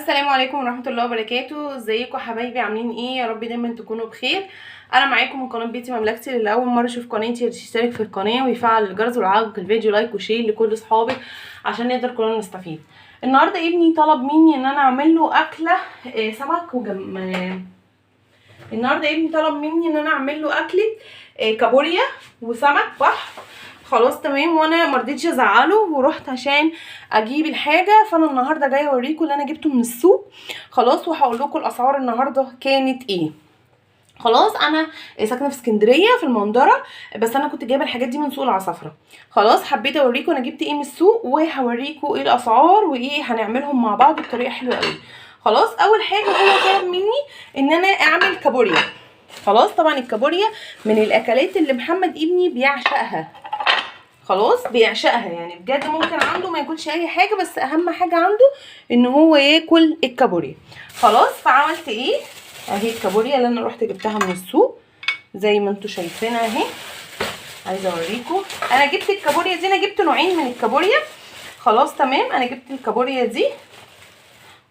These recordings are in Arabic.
السلام عليكم ورحمه الله وبركاته. ازيكم حبايبي؟ عاملين ايه؟ يا رب دايما تكونوا بخير. انا معاكم من قناه بيتي مملكتي. اللي اول مره يشوف قناتي يشترك في القناه ويفعل الجرس ويعلق الفيديو لايك وشير لكل اصحابك عشان نقدر كلنا نستفيد. النهارده ابني طلب مني ان انا اعمل له اكله سمك النهارده ابني طلب مني ان انا اعمل له اكله كابوريا وسمك بحر. خلاص تمام، وانا مرضيتش ازعله ورحت عشان اجيب الحاجه. فانا النهارده جايه اوريكم اللي انا جبته من السوق خلاص، وهقول لكم الاسعار النهارده كانت ايه. خلاص انا ساكنه في اسكندريه في المنظره، بس انا كنت جايبه الحاجات دي من سوق العصافره. خلاص حبيت اوريكم انا جبت ايه من السوق، وهوريكم ايه الاسعار وايه هنعملهم مع بعض بطريقه حلوه قوي. خلاص اول حاجه هو طلب مني ان انا اعمل كابوريا. خلاص طبعا الكابوريا من الاكلات اللي محمد ابني بيعشقها. خلاص بيعشقها يعني بجد، ممكن عنده ما ياكلش اي حاجه، بس اهم حاجه عنده ان هو ياكل الكابوريا. خلاص فعملت ايه؟ اهي الكابوريا اللي انا رحت جبتها من السوق زي ما انتم شايفينها اهي. عايزه اوريكم انا جبت الكابوريا دي، انا جبت نوعين من الكابوريا. خلاص تمام، انا جبت الكابوريا دي.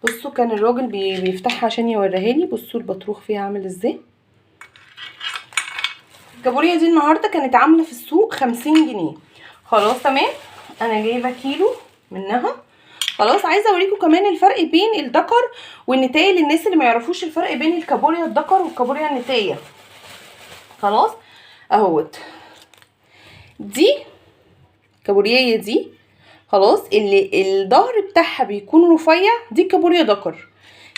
بصوا كان الراجل بيفتحها عشان يوريها لي. بصوا البطروخ فيها عامل ازاي. الكابوريا دي النهارده كانت عامله في السوق 50 جنيه. خلاص تمام، انا جايبه كيلو منها. خلاص عايزه اوريكم كمان الفرق بين الدكر والنتايه للناس اللي ما يعرفوش الفرق بين الكابوريا الدكر والكابوريا النتايه. خلاص اهوت دي كابوريايه دي. خلاص اللي الظهر بتاعها بيكون رفيع دي كابوريا دكر.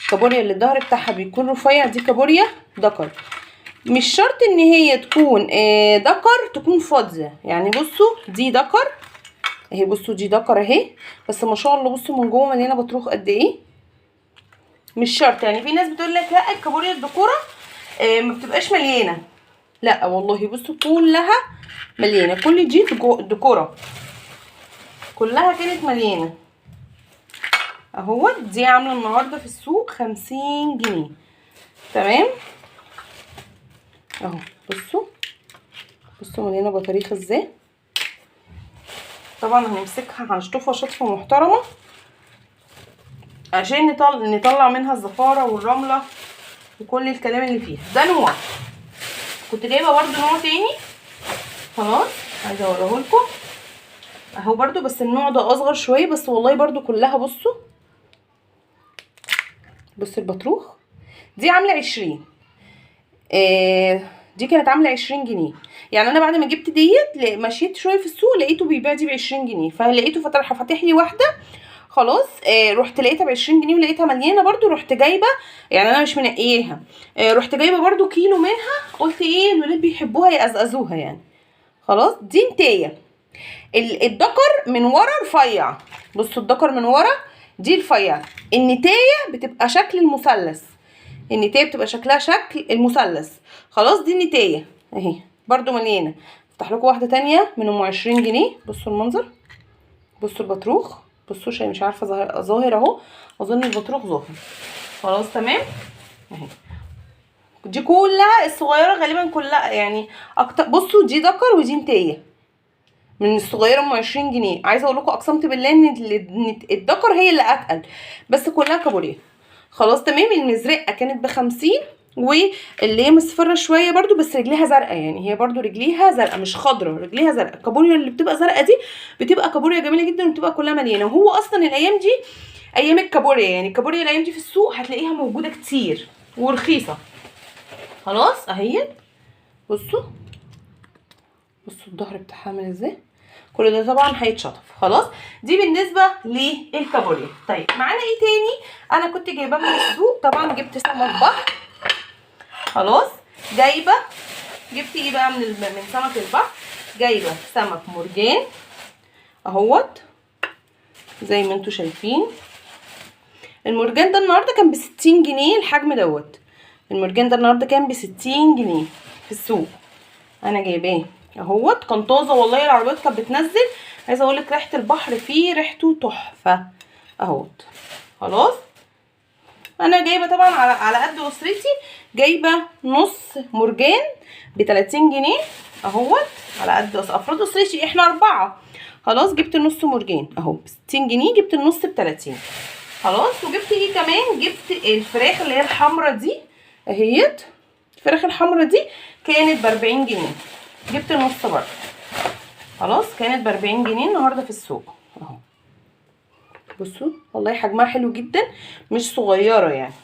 الكابوريا اللي الظهر بتاعها بيكون رفيع دي كابوريا دكر. مش شرط ان هي تكون دكر تكون فاضيه يعني. بصوا دي دكر اهي، بصوا دي دكر اهي، بس ما شاء الله بصوا من جوه مليانه بطروخ قد ايه. مش شرط يعني، في ناس بتقول لك لا الكابوريا الدكوره ما بتبقاش مليانه. لا والله بصوا كلها مليانه، كل دي دكوره كلها كانت مليانه اهو. دي عامله النهارده في السوق 50 جنيه. تمام اهو. بصوا مليانه بطاريخ ازاي. طبعا هنمسكها هنشطفها شطفه محترمه عشان نطلع منها الزفاره والرمله وكل الكلام اللي فيها. ده نوع، كنت جايبه برده نوع تاني. خلاص عايزه اوريه لكم اهو برده، بس النوع ده اصغر شويه، بس والله برده كلها. بصوا البطروخ دي عامله 20. دي كانت عامله 20 جنيه. يعني انا بعد ما جبت ديت مشيت شويه في السوق لقيته بيبيع دي ب 20 جنيه، فلقيته فاتح لي واحده. خلاص رحت لقيتها ب 20 جنيه ولقيتها مليانه برده، رحت جايبه يعني انا مش منقياها. رحت جايبه برده كيلو منها، قلت ايه الولاد بيحبوها يقزقزوها يعني. خلاص دي نتايه. الدكر من ورا رفيع. بصوا الدكر من ورا دي رفيع. النتايه بتبقى شكل المثلث. النتايه بتبقى شكلها شكل المثلث. خلاص دي النتايه اهي برده مليانه. افتح لكم واحده تانية من ام 20 جنيه. بصوا المنظر، بصوا البطروخ، بصوا شيء مش عارفه ظاهر اهو، اظن البطروخ ظاهر. خلاص تمام اهي. دي كلها الصغيره غالبا كلها يعني اكتر. بصوا دي دكر ودي نتايه من الصغيره ام 20 جنيه. عايزه اقول لكم اقسمت بالله ان الدكر هي اللي اتقل، بس كلها كابوريا. خلاص تمام. المزرقه كانت ب50، واللي هي مصفره شويه برده بس رجليها زرقاء، يعني هي برده رجليها زرقاء مش خضره، رجليها زرقاء. الكابوريا اللي بتبقى زرقاء دي بتبقى كابوريا جميله جدا وبتبقى كلها مليانه. وهو اصلا الايام دي ايام الكابوريا، يعني الكابوريا الايام دي في السوق هتلاقيها موجوده كتير ورخيصه. خلاص اهي بصوا الظهر بتاعها عامل ازاي. كل ده طبعا هيتشطف. خلاص دي بالنسبه للكابوريا. طيب معانا ايه تاني؟ انا كنت جايباه من السوق طبعا، جبت سمك بحر. خلاص جبت ايه بقى من سمك البحر؟ جايبه سمك مرجان اهوت زي ما انتم شايفين. المرجان ده النهارده كان ب60 جنيه الحجم دوت. المرجان ده النهارده كان ب60 جنيه في السوق. انا جايباه اهوت، كان طازه والله. العربيات كانت بتنزل. عايزه اقول لك ريحه البحر فيه ريحته تحفه اهوت. خلاص انا جايبه طبعا على قد اسرتي، جايبه نص مرجان ب30 جنيه اهوت على قد افراد اسرتي، احنا 4. خلاص جبت نص مرجان اهو ب60 جنيه، جبت النص ب30. خلاص. وجبت ايه كمان؟ جبت الفراخ اللي هي الحمرا دي اهيت. الفراخ الحمرا دي كانت ب40 جنيه، جبت نص برضه. خلاص كانت ب40 جنيه النهارده في السوق اهو. بصوا والله حجمها حلو جدا، مش صغيره يعني.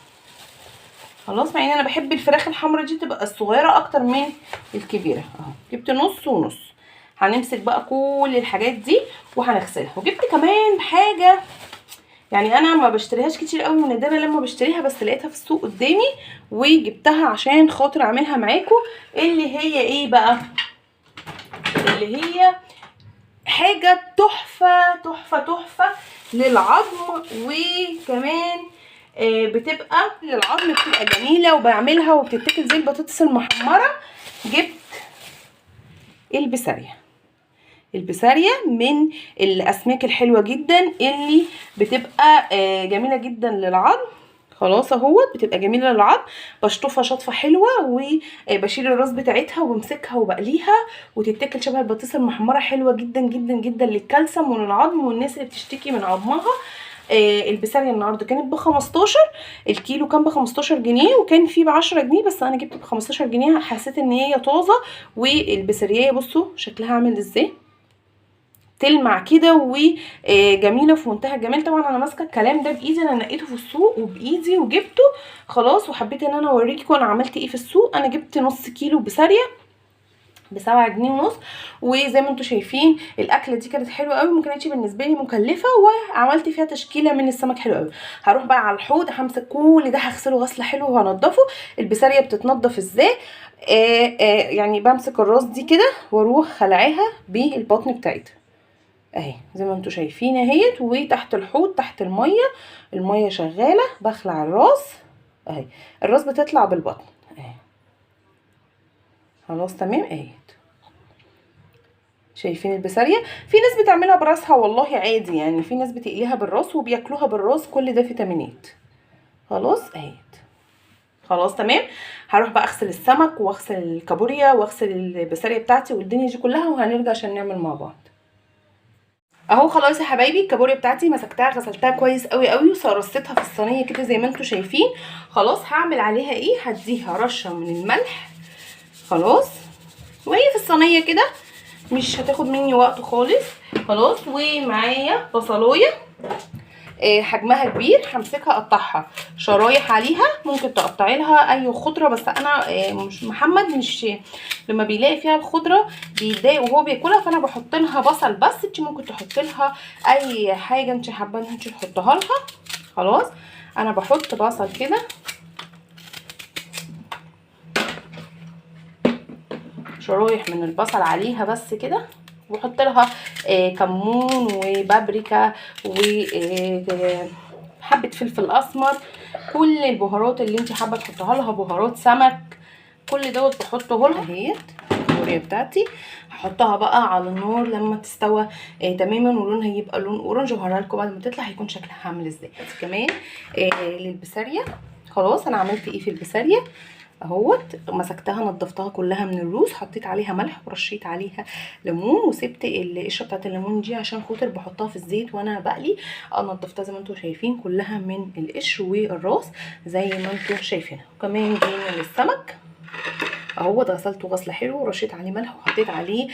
خلاص، مع ان انا بحب الفراخ الحمرا دي تبقى الصغيره اكتر من الكبيره اهو. جبت نص ونص. هنمسك بقى كل الحاجات دي وهنغسلها. وجبت كمان حاجه يعني انا ما بشتريهاش كتير قوي، من نادرا لما بشتريها، بس لقيتها في السوق قدامي وجبتها عشان خاطر اعملها معاكم. اللي هي ايه بقى؟ اللي هي حاجه تحفه تحفه تحفه للعظم، وكمان بتبقى للعظم، بتبقى جميله وبعملها وبتتاكل زي البطاطس المحمره. جبت البسارية. البسارية من الاسماك الحلوه جدا اللي بتبقى جميله جدا للعظم. خلاص اهوت، بتبقى جميله للعظم. بشطفها شطفه حلوه وبشيل الراس بتاعتها وبمسكها وبقليها وتتاكل شبه البطاطس المحمره، حلوه جدا جدا جدا للكالسيوم وللعظم والناس اللي بتشتكي من عظمها. البسارية النهارده كانت ب15، الكيلو كان ب15 جنيه، وكان فيه ب10 جنيه، بس انا جبت ب15 جنيه، حسيت ان هي طازه. والبسارية بصوا شكلها عامل ازاي، تلمع كده وجميله في منتهى الجمال. طبعا انا ماسكه الكلام ده بايدي، انا نقيته في السوق وبايدي وجبته. خلاص، وحبيت ان انا اوريكم انا عملت ايه في السوق. انا جبت نص كيلو بسارية ب7 جنيه ونص. وزي ما انتم شايفين الاكله دي كانت حلوه قوي، ما كانتش بالنسبه لي مكلفه، وعملت فيها تشكيله من السمك حلو قوي. هروح بقى على الحوض، همسك كل ده هغسله غسله حلوه وهنضفه. البسارية بتتنضف ازاي؟ يعني بمسك الراس دي كده واروح خلعاها بالبطن بتاعتها اهي، زي ما انتم شايفين اهيت. وتحت الحوض تحت الميه شغاله، بخلع الراس اهي. الراس بتطلع بالبطن اهي. خلاص تمام اهيت. شايفين البسارية؟ في ناس بتعملها براسها والله عادي، يعني في ناس بتقليها بالراس وبياكلوها بالراس، كل ده فيتامينات. خلاص اهيت. خلاص تمام. هروح بقى اغسل السمك واغسل الكابوريا واغسل البسارية بتاعتي والدنيا دي كلها، وهنرجع عشان نعمل مع بعض. اهو خلاص يا حبايبي، الكابوريا بتاعتي مسكتها غسلتها كويس قوي قوي وصرصتها في الصينيه كده زي ما انتم شايفين. خلاص هعمل عليها ايه؟ هديها رشه من الملح. خلاص، وهي في الصينيه كده مش هتاخد مني وقت خالص. خلاص، ومعايا بصلايه حجمها كبير، همسكها اقطعها شرايح عليها. ممكن تقطعي لها اي خضره، بس انا مش محمد مش لما بيلاقي فيها الخضره بيتضايق وهو بياكلها، فانا بحط لها بصل بس. انت ممكن تحطي لها اي حاجه انت حابه ان انت تحطها لها. خلاص، انا بحط بصل كده شرايح من البصل عليها بس كده، وبحط لها كمون وبابريكا وحبه فلفل اسمر، كل البهارات اللي انت حابه تحطها لها، بهارات سمك، كل دوت بحطه لها اهيت. الكابوريا بتاعتي هحطها بقى على النار لما تستوى تماما ولونها يبقى لون اورنج، وهوريها لكم بعد ما تطلع هيكون شكلها عامل ازاي. كمان للبسارية. خلاص، انا عملت ايه في البسارية اهوت؟ مسكتها نضفتها كلها من الروس، حطيت عليها ملح ورشيت عليها ليمون، وسبت القشره بتاعت الليمون دي عشان خاطر بحطها في الزيت وانا بقلي. نضفتها زي ما انتم شايفين كلها من القشر والراس زي ما انتم شايفينها. وكمان جينا للسمك اهوت، غسلته غسله حلوه ورشيت عليه ملح وحطيت عليه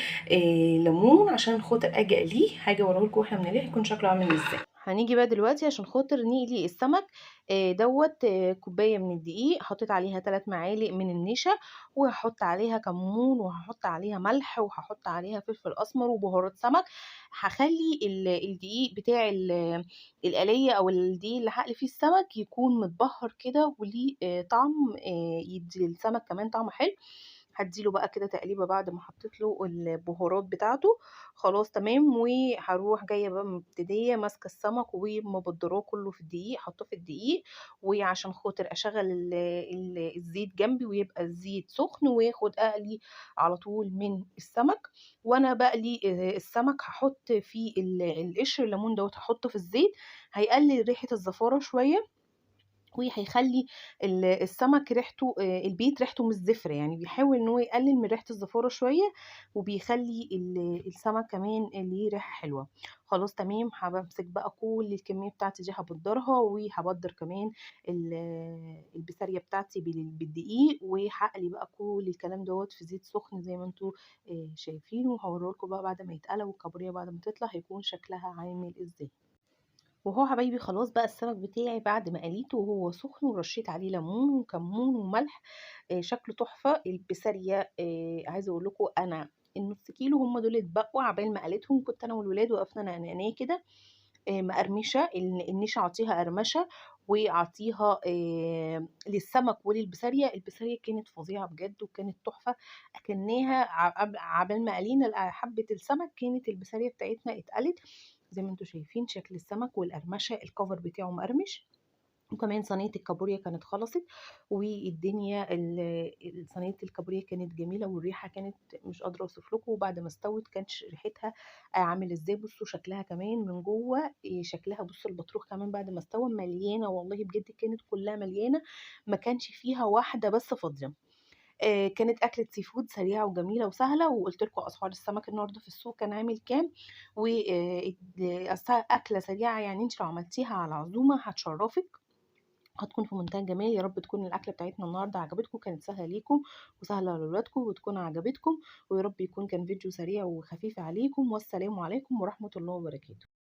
ليمون عشان خاطر اجي اقليه. هاجي اوريهولكم واحنا بنقليه هيكون شكله عامل ازاي. هنيجي بقى دلوقتي عشان خاطر نقلي السمك دوت. كوبايه من الدقيق، حطيت عليها 3 معالق من النشا، وهحط عليها كمون وهحط عليها ملح وهحط عليها فلفل اسمر وبهارات سمك. هخلي الدقيق بتاع القليه او الدقيق اللي هقلي فيه السمك يكون متبهر كده وليه طعم، يدي السمك كمان طعم حلو. هديله بقى كده تقليبه بعد ما حطيت له البهارات بتاعته. خلاص تمام. وهروح جايه بقى مبتديه ماسكه السمك ومبدراه كله في الدقيق، حطه في الدقيق، وعشان خاطر اشغل الزيت جنبي ويبقى الزيت سخن، واخد اقلي على طول من السمك. وانا بقلي السمك هحط فيه القشر الليمون دوت، هحطه في الزيت هيقلل ريحه الزفاره شويه. وهيخلّي السمك ريحته البيت ريحته مش زفرة، يعني بيحاول إن هو يقلل من ريحة الزفارة شوية، وبيخلّي السمك كمان ليه ريحة حلوة. خلاص تمام، هامسك بقى كل الكمية بتاعتي دي هابدّرها، وهابدّر كمان ال البسارية بتاعتي بالدقيق، وهاقلي بقى كل الكلام دوّة في زيت سخن زي ما أنتم شايفين، وهاورّي لكم بقى بعد ما يتقلى والكابوريا بعد ما تطلع هيكون شكلها عامل إزاي. وهو حبايبي خلاص بقى السمك بتاعي بعد ما قليته وهو سخن ورشيت عليه ليمون وكمون وملح، شكله تحفة. البسارية عايزة اقول لكم انا النص كيلو هم دول اتبقوا عبال ما قليتهم، كنت انا والولاد وقفنا نعناه كده مقرمشه، النشا اعطيها قرمشه واعطيها للسمك وللبسارية. البسارية كانت فظيعة بجد وكانت تحفة، اكناها عبال ما قلينا حبة السمك كانت البسارية بتاعتنا اتقلت. زي ما انتم شايفين شكل السمك والقرمشة الكفر بتاعه مقرمش، وكمان صينية الكابوريا كانت خلصت، والدنيا صينية الكابوريا كانت جميلة والريحة كانت مش قادرة اوصف لكم. وبعد ما استوت كانت ريحتها عامل ازاي، بصوا شكلها كمان من جوه شكلها، بصوا البطروخ كمان بعد ما استوى مليانة والله بجد كانت كلها مليانة، ما كانش فيها واحدة بس فاضية. كانت أكلة سي فود سريعة وجميلة وسهلة، وقُلت لكم أسعار السمك النهارده في السوق كان عامل كام، و أكلة سريعة يعني أنتِ لو عملتيها على عزومة هتشرّفِك، هتكون في منتهى الجمال. يا رب تكون الأكلة بتاعتنا النهارده عجبتكم، كانت سهلة ليكم وسهلة لولادكم وتكون عجبتكم، ويا رب يكون كان فيديو سريع وخفيف عليكم، والسلام عليكم ورحمة الله وبركاته.